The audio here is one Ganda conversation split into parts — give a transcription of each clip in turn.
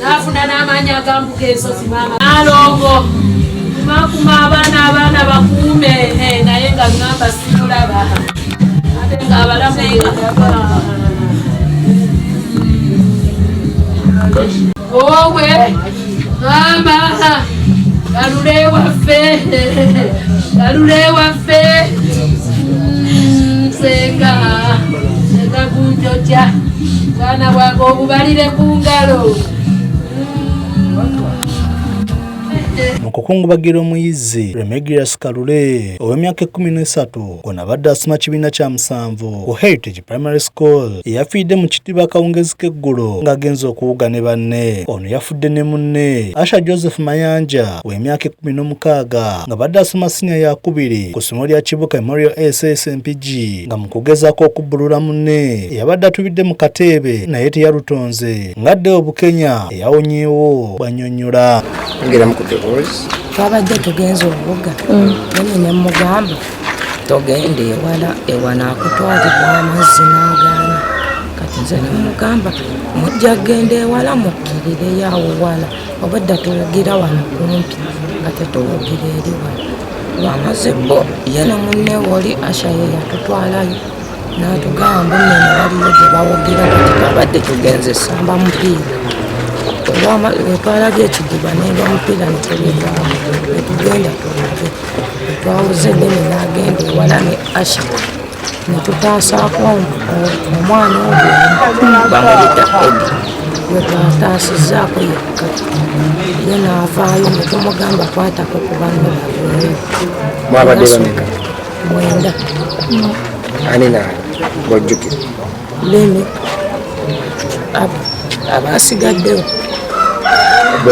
Nafuna n'amanya agambuka ensozi mama alongo makuma abaana bakuume naye nga ngamba simulaba ate nga abalamu owe mama galule waffe senga kunjotya bwana bwange obubalire ku ngalo. Mukukungubagira omuyizi Remedios Kalule ow'emyaka 13 ono abadde asoma kibiina kya 7 ku Heritage Primary School yafiidde mu kitiibwa akawungezi k'eggulo ng'agenze okuwuga ne banne. Ono yafudde ne munne Asha Joseph Mayanja ow'emyaka 16 nga badde asoma senior ya 2 ku ssomo lya Kibuka Memorial SSMPG nga mu kugezaako okubbulula munne yabadde atubidde mu kateebe naye teyalutonze ng'adde obukenya eyawonyeewo bw'annyonnyola. Twabadde tugenze obubuga naye ne mugamba togende ewana akutwalibwa amazzi n'agaana kati nze ne mugamba mujja kgenda ewala mukkirireyo awo wala obadda tuwugira wano kumpi nga tetuwugira eri wala lwamaze bo ye ne munne woli Asha ye yatutwalayo n'atugamba nene waliyo gye bawugira kati twabadde tugenze samba mupiira twalabye ekidiba nenda omupiira netugenda tulabe twawuze deni n'agenda ewala ne Asha netutaasaako omwana oyo bamuyita Edi wetwataasizzaako yekka ye n'avaayo netumugamba kwatako ku banne baveeyo. Mwabadde bameka? 9. Ani naani ng'ojjukira? Lemi abasigaddewo.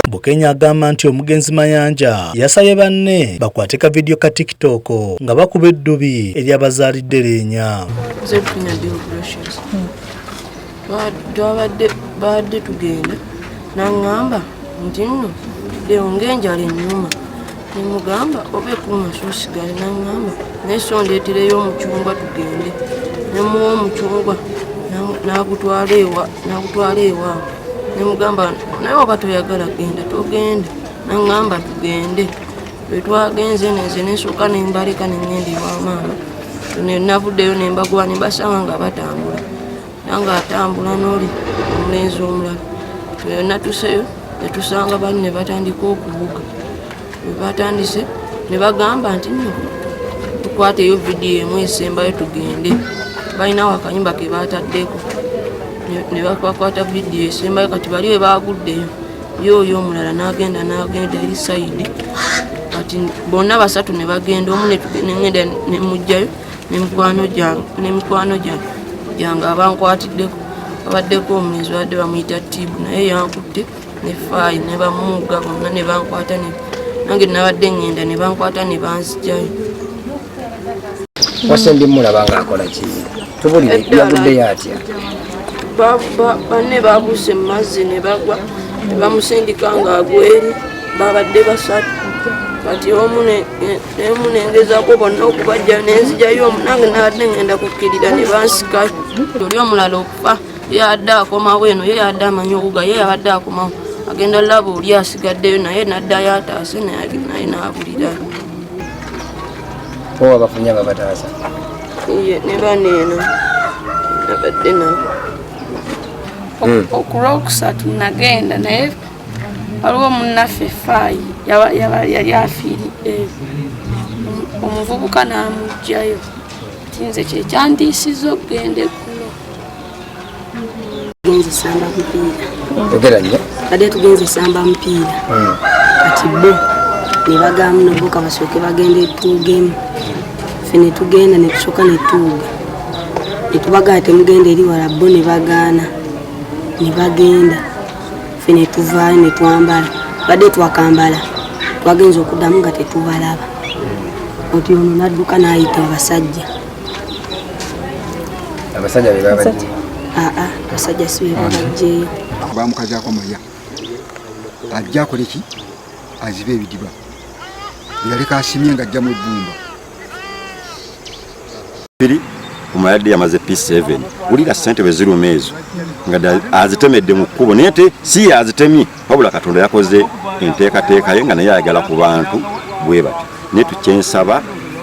Bukenya agamba nti omugenzi Mayanja yasabye banne bakwate ka video ka TikTok nga bakuba eddubi eryabazaalidde Leenya. Badde tugenda n'angamba nti nno leo ng'enjala ennyuma nemugamba oba ekuuma soosigale n'angamba naye so ndeetereyo omucungwa tugende nemuwa omucungwa n'agutwala ewaawo nemugamba naye oba toyagala genda togende n'angamba tugende bwe twagenze nenze nensooka nembaleka nengenda ewa maama navuddeyo nembagwa nembasanga nga batambula nanga atambula n'oli omulenzi omulala natuseyo netusanga bali ne batandika okuvuga bwe batandise ne bagamba nti nno tukwateyo vidiyo emu esembayo tugende balinawo akanyumba ke bataddeko ne bakwata vidiyo esembayo kati bali we baguddeyo yoyo omulala n'agenda eri sayidi kati bonna basatu ne bagenda omu negenda nemugjayo nemikwano gyange abankwatiddeko babaddeko omulenzi badde bamuyita Tibu naye yankutte ne Faayi ne bamuuga bonna ne bankwata nange nabadde ngenda ne bankwata ne banzigyayo. Wase ndi mulaba ng'akola ki? Tubulire yaguddeyo atya? Banne babuuse mu mazzi ne bagwa ne bamusindika ng'agweri babadde basatu kati omu nengezaako bonna okubajja nenzijjayo nange nabadde ngenda kukkirira ne bansikayo oli omulala okufa ye yadde akomawo eno ye yadde amanyi okuga ye yabadde akomawo agenda laba oli asigaddeyo naye naddayo ataase naye n'abulirayo. Owa bafunye ababataasa? Ne baneeno nabadde nabo. Okulwokusatu nagenda naye waliwo munnaffe Faayi yali afiiriddeyo omuvubuka n'amugjayo ti nze kyekyandiisiza okugenda eggulo. Tugenze samba mupiira. Ogera nnyo? Badde tugenze samba mupiira kati bo ne bagamu nobuka basooke bagenda etuugemu ffe ne tugenda ne tusooka ne tuuga ne tubagala temugenda eri wala bo ne bagaana ne bagenda ffe ne tuvaayo ne twambala badde twakambala twagenza okuddamu nga tetubalaba oti ono n'adduka n'ayita abasajja. Abasajja be babajje? Abasajja si be babajjeeyo. Bamukajjako Maria ajja akole ki azibe ebidiba yaleka asimye nga ajja mu ebbumba biri omuladde yamaze P7 ulira ssente bwe ziruma ezo nga azitemedde mu kkubo naye te si azitemye wabula Katonda yakoze enteekateeka ye nga naye ayagala ku bantu bwe bati naye tukyensaba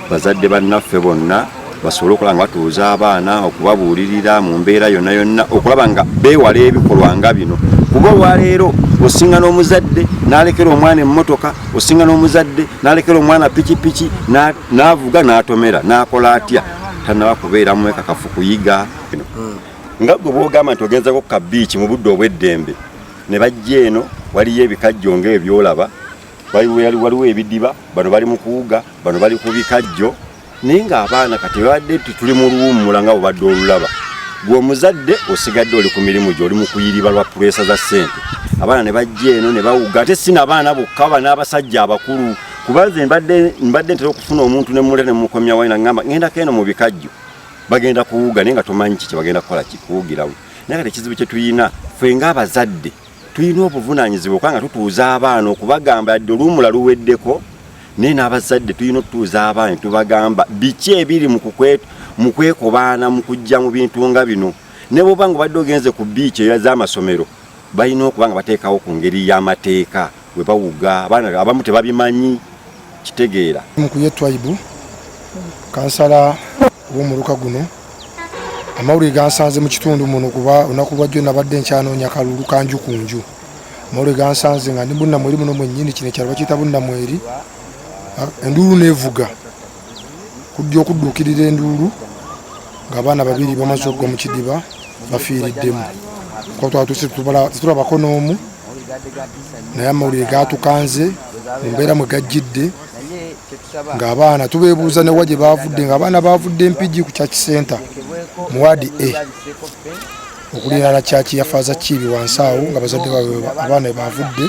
bazadde bannaffe bonna basobole okulaba nga batuuza abaana okubabuulirira mu mbeera yonna yonna okulaba nga beewala ebikolwa nga bino kuba olwaleero osinga n'omuzadde n'alekera omwana emmotoka osinga n'omuzadde n'alekera omwana pikipiki n'avuga n'atomera n'akola atya tanaba kubeera mu ekakafu kuyiga nga gwe bw'ogamba nti ogenzako ku kabiiki mu budde obw'eddembe ne bajja eno waliyo ebikajjo ng'ebyolaba waliwo ebidiba bano bali mu kuwuga bano bali ku bikajjo naye ng'abaana kati babadde tuli mu luwummula nga bwobadde olulaba gwe omuzadde osigadde oli ku mirimu gyo oli mu kuyiriba lwa puleesa za ssente abaana ne bajja eno ne bawuga ate si n'abaana bokka baba n'abasajja abakulu kubanze mbadde ntera okufuna omuntu ne muleta ne mukomya waina ngamba ngendako eno mu bikajjo bagenda kuwuga naye nga tomanyi kiki bagenda kukola kikuwugirawo naye kati ekizibu kye tuyina ffe ng'abazadde tuyina obuvunaanyizibwa okubanga tutuuza abaana okubagamba yadde oluwummula luweddeko naye n'abazadde tuyina okutuuza abaana tubagamba biki ebiri mu kwekobaana mu kujja mu bintu nga bino ne bwoba nga obadde ogenze ku biiki ez'amasomero balina okuba nga bateekawo ku ngeri y'amateeka bwe bawuga abaana abamu tebabimanyi kitegeera mukuye twaibu kansala w'omuluka guno amawulire gansanze mu kitundu muno kuba olunaku lwajjo nabadde nkyanoonya kalulu kanju kunju amawulire gansanze nga ndi bunnamweri muno mwennyini kino ekyalo bakiyita bunnamweri enduulu neevuga kujja okudduukirira enduulu ng'abaana babiri bamaze okugwa mu kidiba bafiiriddemu kuba twatuuse tetulabako n'omu naye amawulire gatukanze mu mbeera mwe gajjidde ng'abaana tubeebuuza newa gye baavudde ng'abaana baavudde Mpigi ku Church Center mu waadi A okuliraana kyaki ya Faaza Kiibi wansi awo nga bazadde abaana baavudde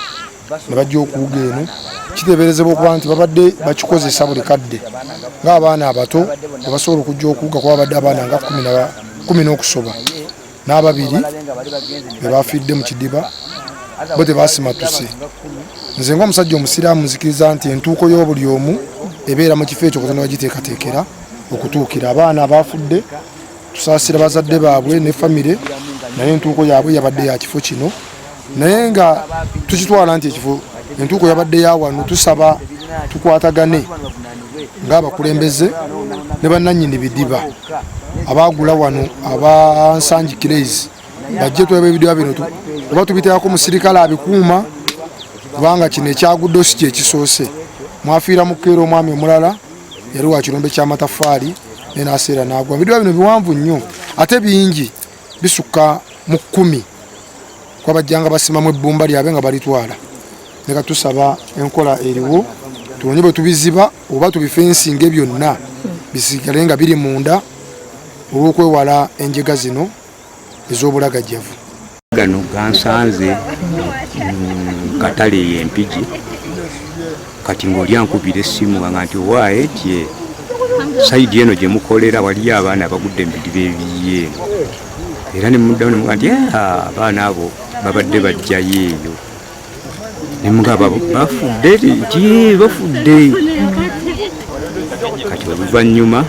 ne bajja okuwuga eno kiteeberezebwa okuba nti babadde bakikozesa buli kadde ng'abaana abato tebasobola okujja okuwuga kuba babadde abaana nga 10 n'okusoba n'ababiri be bafiidde mu kidiba bo tebasimatuse nze ng'omusajja omusiraamu nzikiriza nti entuuko y'obuli omu ebeera mu kifo ekyo Katonda bagiteekateekera okutuukira abaana abafudde tusaasira bazadde baabwe ne famire naye entuuko yaabwe yabadde ya kifo kino naye nga tukitwala nti ekifo entuuko yabadde ya wano tusaba tukwatagane ng'abakulembeze ne bannannyini bidiba abaagula wano abansangi Craze bajje tweba ebidiba bino oba tubiteekako musirikale abikuuma kubanga kino ekyagudde si kyekisoose mwafiira mu keera omwami omulala yali wa kirombe ky'amataffaali naye n'aseera n'agwa ebidiba bino biwanvu nnyo ate bingi bisukka mu 10 kuba bajjanga basimamu ebbumba lyabwe nga balitwala ne katusaba enkola eriwo tulonye bwe tubiziba oba tubifensinge byonna bisigale nga biri munda olw'okwewala enjega zino ez'obulagajjavu gano gansanze katale y'Empigi kati ng'oli ankubira essimu nga nti waaye tye sayidi eno gye mukolera waliyo abaana abagudde ebidiba ebiyi eno era ne muddamu ne muga nti abaana abo babadde bajjayo eyo ne mugaba bafudde nti bafudde kati oluvannyuma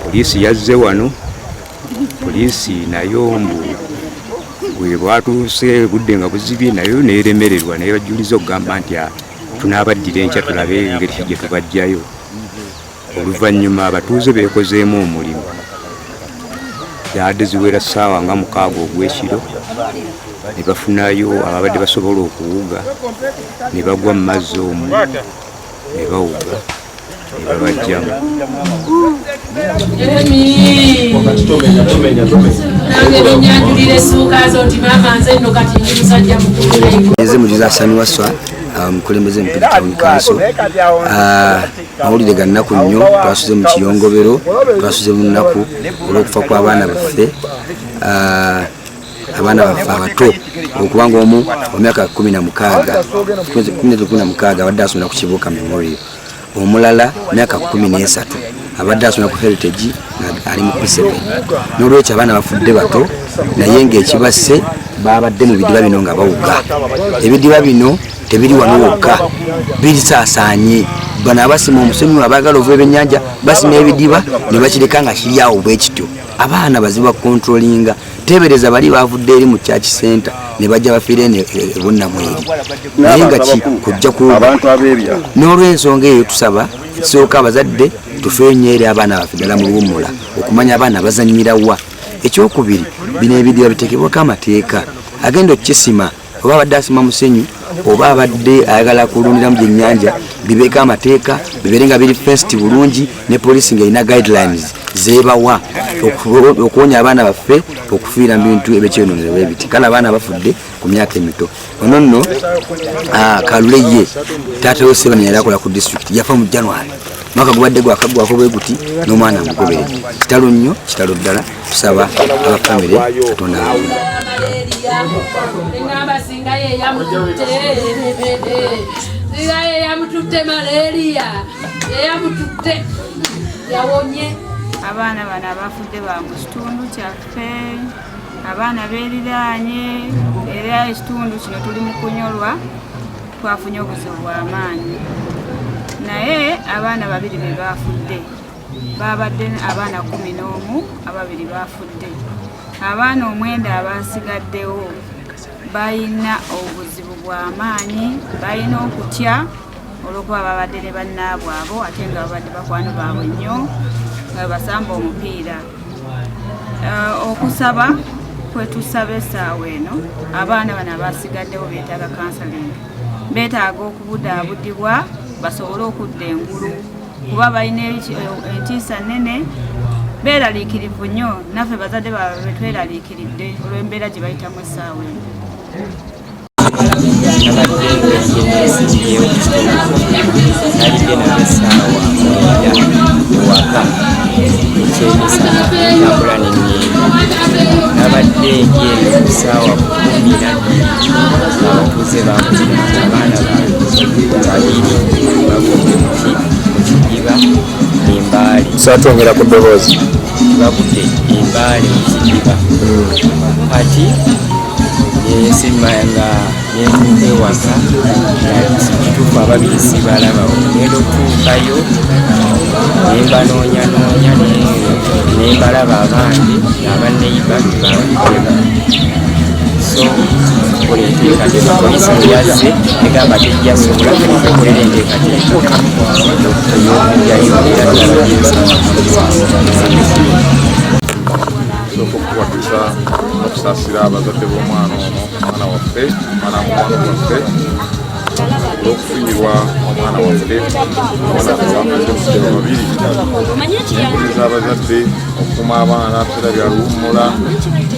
poliisi yazze wano poliisi nayo mbu bwe bwatuuse budde nga buzibye nayo neeremererwa naye bajuliza okugamba nti tunaabaddira enkya tulabe engeri gye tubajjayo oluvannyuma abatuuze beekozeemu omulimu zaadde ziwera ssaawa nga 6 ogw'ekiro ne bafunayo ababadde basobola okuwuga ne bagwa mu mazzi omwo ne bawuga ne babajjamu eze mujuza Sani Waswa mukulembeze Mpigi Town Council mawulire ga nnaku nnyo twasuze mu kiyongobero twasuze mu nnaku olw'okufa kw'abaana baffe abaana baffe abato okubanga omu omyaka 16 abadde asomera ku Kibuuka Memorial omulala myaka 13 abadde asomera ku Heritage ali mu P7 n'olwekyo abaana bafudde bato naye ng'ekibasse babadde mu bidiba bino nga bawuga. Ebidiba bino tebiri wano wokka, birisaasaanye. Bano abasima omusenyu abaagala ova ebyennyanja basima ebidiba ne bakireka nga kiri awo bwe kityo. Abaana baziba controllinga. Tebereza bali bavudde eri mu church center ne bajja bafiire ne Bunnamweri. Naye nga kujja ku abantu ab'ebya. N'olw'ensonga eyo tusaba sooka abazadde tufeenyeere abaana baffe ddala mu luwummula okumanya abaana bazannyira wa. Ekyokubiri, bino ebidiba bitekebwako amateeka. Agenda okukisima oba abadde asima musenyu oba abadde ayagala kulundiramu byennyanja bibeeko amateeka bibeere nga biri fenced bulungi ne poliisi ng'erina guidelines zeebawa okuwonya abaana baffe okufiira mu bintu ebyekyonoonero bwe biti. Kale abaana bafudde ku myaka emito. Ono nno Kalule ye taata we Ssebanya yali akola ku district yafa mu January. Mwaka gubadde gwakagwako bwe guti n'omwana amugobere. Kitalo nnyo, kitalo ddala. Tusaba abafamire Katonda yamututte malaria yamututte yawonye. Abaana bano abafudde ba mu kitundu kyaffe, abaana beeriraanye era ekitundu kino tuli mu kunyolwa, twafunye obuzibu bw'amaanyi. Naye abaana babiri be bafudde, babadde abaana 11, ababiri bafudde. Abaana 9 abasigaddewo bayina obuzibu bw'amaanyi, bayina okutya olw'okuba babadde ne bannaabwe abo ate nga babadde bakwano baabwe nnyo nga basamba omupiira. Okusaba kwetusaba essaawa eno, abaana bano abasigaddewo beetaaga counseling, beetaaga okubudaabudibwa basobole okudda engulu kuba balina entiisa nnene, beeraliikirivu nnyo. Naffe bazadde baabwe tweraliikiridde olw'embeera gye bayitamu essaawa eno. Nabadde ngenda ku ssaawa 12 abatuuze bamuzikiriza abaana babiri bagudde mu kidiba embaali. Saatwongera ku ddoboozi. Bagudde embaali mu kidiba. Kati yesimanga nentuuka ewaka kituufu ababiri sibalaba. Ngenda okutuukayo nembanoonya nembalaba abandi abaneiba tebabiteba. So tukola enteekateeka. Poliisi bwe yazze egamba tejja sobola kukolera enteekateeka ey'okujjayo era ddala gyensaba. Okukwatisa n'okusaasira abazadde b'omwana ono, omwana waffe, omwana mukwano waffe, olw'okufiirwa omwana waffe, abana bamaze babiri. Mpuliriza abazadde okukuuma abaana biseera bya luwummula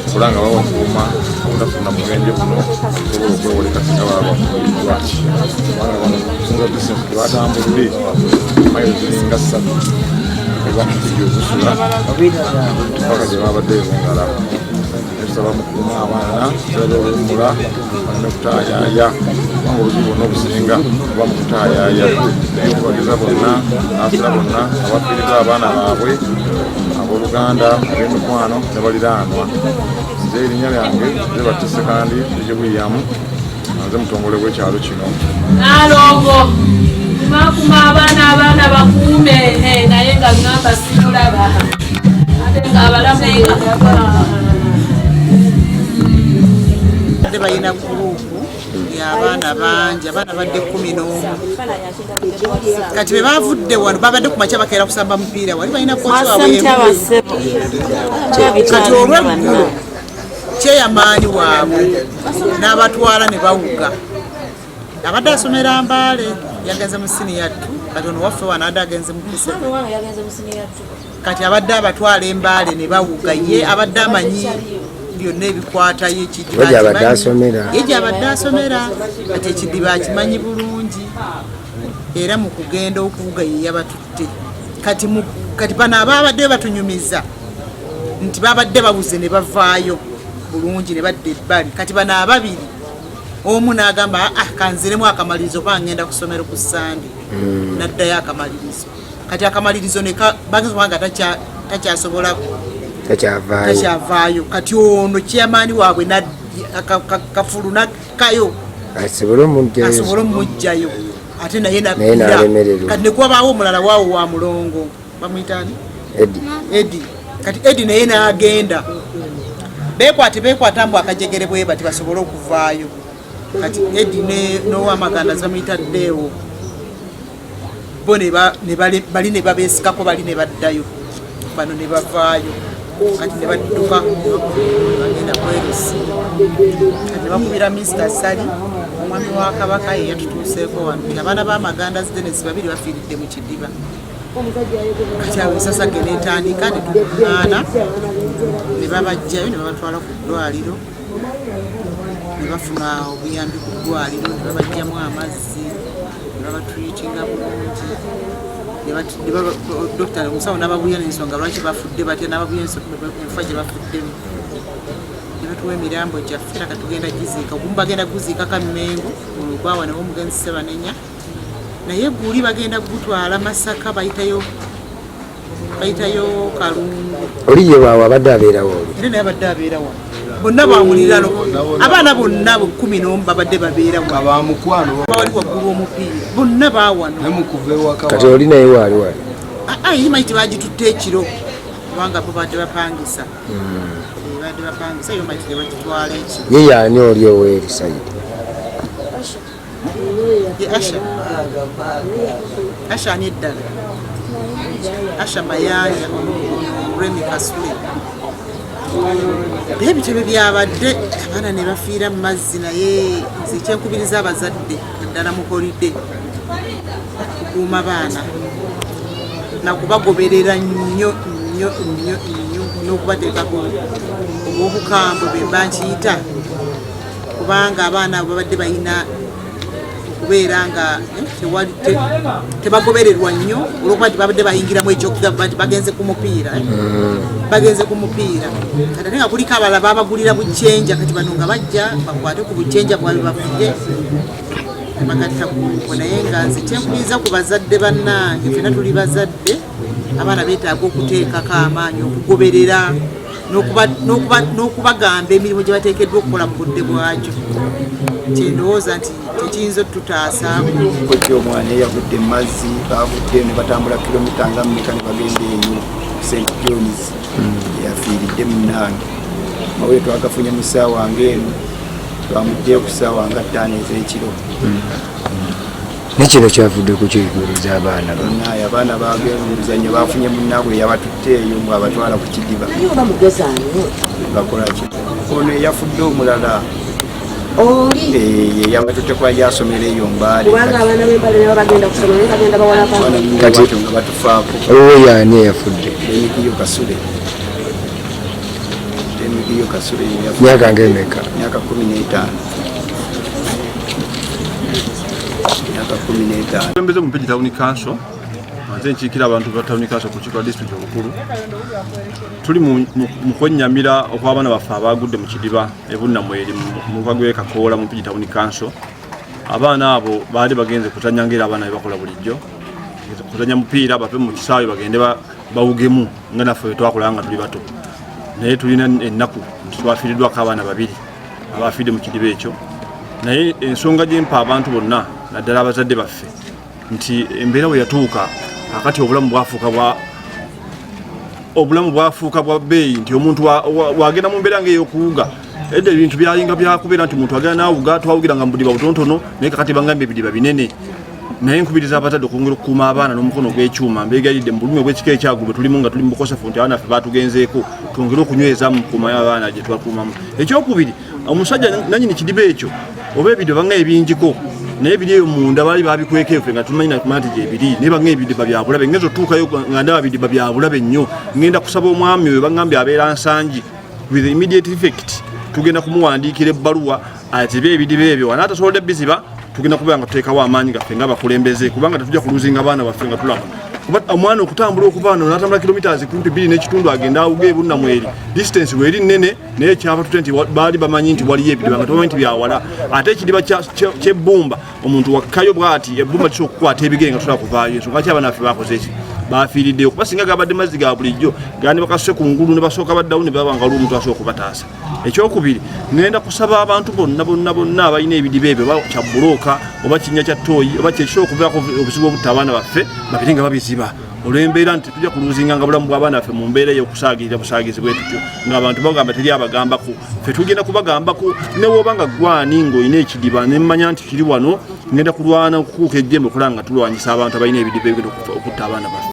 okuba nga babakuuma obutafuna mugenje buno okusobola okwewoleka singa baba bafuuliddwa. Kubanga bano okusinza distance gye batambudde mayiro ziringa 3 ebakujja okusula paka gye babadde bongala. Tusaba mukuuma abaana kiseera oluwummula baleme kutaayaaya kubanga obuzibu bonna obusinga oba mu kutaayaaya. Naye okubageza bonna n'asira bonna abafiiriddwa abaana baabwe abooluganda ab'emikwano ne baliraanwa. Nze erinnya lyange nze Batise kandi Ejje William, nze mutongole w'ekyalo kino. Nalongo makuma abaana bakuume naye nga ngamba simulaba ate nga abalamu balina gurupu y'abaana bangi, abaana badde 11. Kati be bavudde wano babadde ku makya bakeera kusamba mupiira wali balina kooti waabwe. Kati olw'eggulo kyeyamaanyi waabwe n'abatwala ne bawuga. Abadde asomera Mbaale yagenze mu siniya 2, kati ono waffe wano adde agenze mu P7. Kati abadde abatwala Mbaale ne bawuga, ye abadde amanyi byonna ebikwata y'ekidiba abadde asomera. Kati ekidiba akimanyi bulungi era mu kugenda okuwuga ye yabatutte. Kati bano ababadde batunyumiza nti babadde babuze ne bavaayo bulungi ne badde ebbali. Kati bano ababiri omu n'agamba kanziremu akamalirizo kuba ngenda kusomera ku Sande, n'addayo akamalirizo. Kati akamalirizo bagamba takyasobola takyavaayo. Kati ono kyamaani waabwe n'adda kafuluna kayo asobole mujjayo ate naye napira kati nekwabawo omulala waawo wa mulongo bamuyitani Edi kati Edi naye n'agenda bekwata mbu akajegere bwe bati basobole okuvaayo kati Edi n'owamaganda zamuyita Ddeewo bo bali ne babeesikako bali ne baddayo bano ne bavaayo kati ne badduka bagenda kwerusi kati bakubira Mr. Sali omwami wa Kabaka ye yatutuuseeko wano abaana b'amaganda Dennis babiri bafiiridde mu kidiba kati awo ensasa genetandika ne tukuŋŋaana ne babajjayo ne babatwala ku ddwaliro ne bafuna obuyambi ku ddwaliro ne babajjamu amazzi ne babatreatinga bulungi dokita omusawo n'ababuya n'ensonga lwaki bafudde batya n'ababuya enfa gye bafuddemu ne batuwa emirambo gyaffe era katugenda giziika ogumu bagenda guziika Kammengo olugwawa nawo omugenzi Sebanenya naye guli bagenda gutwala Masaka bayitayo Kalungu oli ye waawe abadde abeerawo era naye abadde abeerawo bonna bawulirano abaana bonna 11 babadde babeerawo bawali waggulu omupiira bonna baawano kati oli naye waali imaiti bagitutte ekiro kubanga bo badde bapangisa badde bapangisa yo maiti ne bagitwala ekiro ye yaani oli Oweri Saidi Asha ani eddala Asha Mayanja Remi Kasule ebitebe byabadde abaana ne bafiira mu mazzi naye nze kyenkubiriza abazadde ddala mukolidde kukuuma baana nakubagoberera nnyo n'okubateekako obwobukambwe bwe mba nkiyita kubanga abaana babadde balina okubeera nga tebagobererwa nnyo olwokuba nti babadde bayingiramu ekyokugamba nti bagenze ku mupiira ate nga kuliko abalala babagulira bucyenja kati bano nga bajja bakwate ku bucyenja bwabwe bafudde bagatta kuko naye nga nze kyenkubiriza ku bazadde bannange fena tuli bazadde abaana beetaaga okuteekako amaanyi okugoberera n'okubagamba emirimu gye bateekeddwa okukola mu budde bwakyo kyendowooza nti tekiyinza otutaasaamu kojja omwana eyagudde mu mazzi bavudde ne batambula kilomita nga mmeka ne bagenda eno St. John's yafiiridde munnange mawe twagafunye mu ssaawa ng'eno twamugjeyo ku ssaawa nga 5 ez'ekiro nekino kyavudde ku kyebuuliza abaana abaana bagenda mu luzannya bafunye munnaabwe eyabatutte eyo ng'abatwala ku kidiba bakola ki ono eyafudde omulala yabatutte kuba yasomera eyo Mbale kati nga batufaako olwo yaani eyafudde Emigiyo Kasule myaka ng'emeka myaka 15 Mbeze mu Mpigi Town Council nze nkiikira abantu ba Town Council ku kiiko district obukulu tuli mu kwennyamira okw'abaana baffe abagudde mu kidiba ebunnamweri mu lukagwe Kakoola mu Mpigi Town Council. Abaana abo baali bagenze kutanya ngera abaana bebakola bulijjo kutanya mupiira bave mu kisaawe bagende bawugemu nga naffe twakola nga tuli bato naye tulina ennaku twafiiriddwako abaana 2 abafiidde mu kidiba ekyo naye ensonga gyempa abantu bonna naddala abazadde baffe nti embeera we yatuuka akati obulamu bwafuuka bwa bbeeyi nti omuntu wagenda mu mbeera ng'ey'okuwuga edda ebintu byalinga byakubeera nti omuntu agenda n'awuga twawugiranga mu budiba butonotono naye kakati bangambye ebidiba binene naye nkubiriza abazadde okwongera okukuuma abaana n'omukono gw'ekyuma mbeegalidde mu bulumi obw'ekika ekyagulu bwe tulimu nga tuli mu bukosefu nti abaana ffe baatugenzeeko twongere okunyweza mu kukuuma y'abaana gye twakuumamu. Ekyokubiri omusajja nannyini kidiba ekyo oba ebidiba banga ebingiko naye biri eyo munda baali babikweka efe nga tumanyi nti gyebiri naye banga ebidiba byabulabe ngenza otuukayo nga ndaba bidiba byabulabe nnyo ngenda kusaba omwami oyo bagambye abeera Nsangi with immediate effect tugenda kumuwandiikira ebbaluwa atibe ebidiba ebyo wanaatasobodde biziba tugenda kubeera nga tuteekawo amaanyi gaffe nga bakulembeze kubanga tetujja kuluzinga abaana baffe nga tulaba kuba omwana okutambula okuva wano n'atambula kilometers 2 n'ekitundu agenda awuga ebunnamweri distance weeri nnene naye kyava tute nti baali bamanyi nti waliyo ebidiba nga tubamanyi nti byawala ate ekidiba kyebbumba omuntu wakkayo bw'ati ebbumba kisobola okukwata ebigere nga tusobola kuvaayo ensonga ki abaana baffe bakoze eki bafiiriddeyo kuba singa gabadde mazzi ga bulijjo gandi bakasuse ku ngulu ne basooka baddawo ne babanga lumu twasobola okubataasa. Ekyokubiri ngenda kusaba abantu bonna abalina ebidiba ebyo oba kya bulooka oba kinnya kya ttooyi oba kyekisobola okuvaako obuzibu obutta abaana baffe babiri nga babiziba olw'embeera nti tujja kuluzinga nga bulamu bw'abaana baffe mu mbeera ey'okusaagirira busaagizi bwe tutyo ng'abantu bagamba teri abagambako ffe tugenda kubagambako ne bw'oba nga gwani ng'olina ekidiba ne mmanya nti kiri wano ngenda kulwana okukuuka ejjembe okulaba nga tulwanyisa abantu abalina ebidiba ebigenda okutta abaana baffe.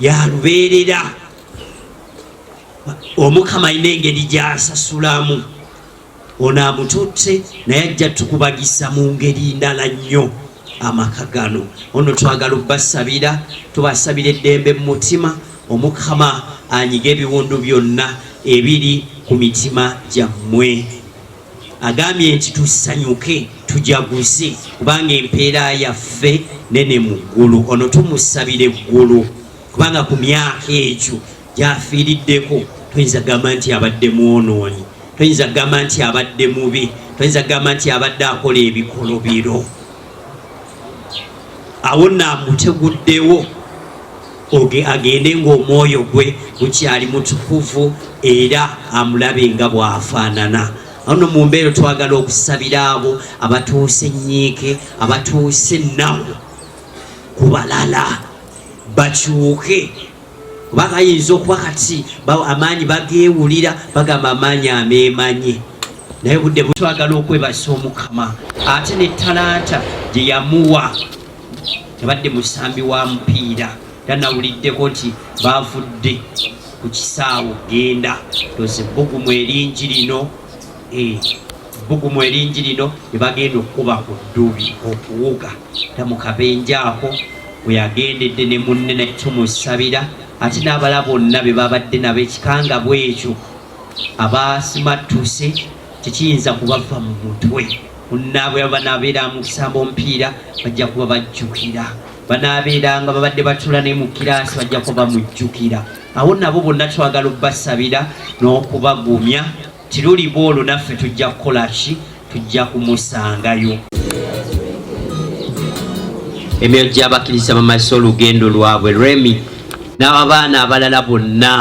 yalubeerera omukama alina engeri gy'asasulamu ono amututte naye ajja tukubagisa mu ngeri ndala nnyo amaka gano. Ono twagala obbasabira tubasabira eddembe mu mutima omukama anyiga ebiwundu byonna ebiri ku mitima gyammwe. Agambye nti tusanyuke tujaguze kubanga empeera yaffe nene mu ggulu. Ono tumusabira eggulu kubanga ku myaka egyo gyafiiriddeko toyinza gamba nti abadde mwonoonyi, toyinza gamba nti abadde mubi, toyinza gamba nti abadde akola ebikolobiro. Awo naamuteguddewo agende ng'omwoyo gwe gukyali mutukuvu era amulabe nga bw'afaanana. Ono mu mbeera twagala okusabira abo abatuuse nnyiike, abatuuse nnawo ku balala bakyuke kuba kayinza okuba kati amaanyi bageewulira bagamba amaanyi ameemanye naye budde butwagala okwebasa omukama. Ate ne talanta gye yamuwa yabadde musambi wa mupiira tanawuliddeko nti baavudde ku kisaawo genda toze bbugumu eringi lino bbugumu eringi lino ne bagenda okukuba ku ddubi okuwuga tamukabenja ako we yagendedde ne munne ne tumusabira. Ate n'abala bonna be babadde nabo ekikanga bwekyo abasimattuse tekiyinza kubava mu mutwe. Munnaabwe banaabeera mu kusamba omupiira bajja kuba bajjukira, banaabeeranga babadde batula ne mu kiraasi bajja kuba bamujjukira. Awo nabo bonna twagala obbasabira n'okubagumya tiruliba olwo naffe tujja kukola ki? Tujja kumusangayo. Emyoyo gy'abakkiriza bamazise olugendo lwabwe Remi n'abaana abalala bonna